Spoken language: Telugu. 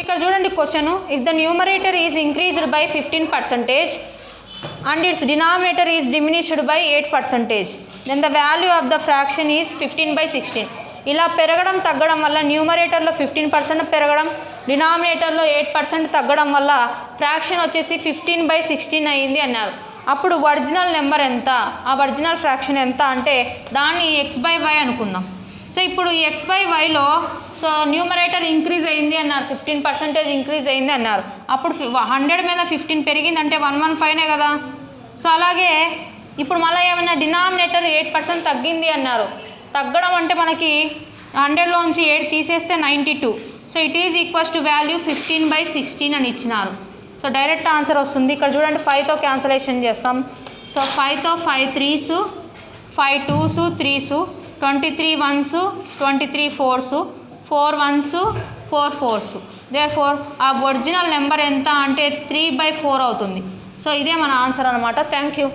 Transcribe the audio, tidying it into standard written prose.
ఇక్కడ చూడండి question, if the numerator is increased by 15% and its denominator is diminished by 8%, then the value of the fraction is 15/16. ఇలా పెరగడం తగ్గడం వల్ల న్యూమరేటర్లో 15% పెరగడం, డినామినేటర్లో 8% తగ్గడం వల్ల ఫ్రాక్షన్ వచ్చేసి 15/16 అయింది అన్నారు. అప్పుడు ఒరిజినల్ నెంబర్ ఎంత, ఆ ఒరిజినల్ ఫ్రాక్షన్ ఎంత అంటే దాన్ని x/y అనుకుందాం. సో ఇప్పుడు ఈ x/yలో సో న్యూమరేటర్ ఇంక్రీజ్ అయింది అన్నారు, 15% ఇంక్రీజ్ అయింది అన్నారు. అప్పుడు 100 మీద 15 పెరిగిందంటే 115నే కదా. సో అలాగే ఇప్పుడు మళ్ళీ ఏమన్నా డినామినేటర్ 8% తగ్గింది అన్నారు. తగ్గడం అంటే మనకి 100లోంచి 8 తీసేస్తే 92. So it is equals to value 15/16 అని ఇచ్చినారు. సో డైరెక్ట్ ఆన్సర్ వస్తుంది. ఇక్కడ చూడండి 5తో క్యాన్సలేషన్ చేస్తాం. సో 5తో 5 3s, 5 2s 3s, 23 1s, 23 4s, 4 1s, 4 4s. Therefore ఆ ఒరిజినల్ నెంబర్ ఎంత అంటే 3/4 అవుతుంది. సో ఇదే మన ఆన్సర్ అనమాట. Thank you.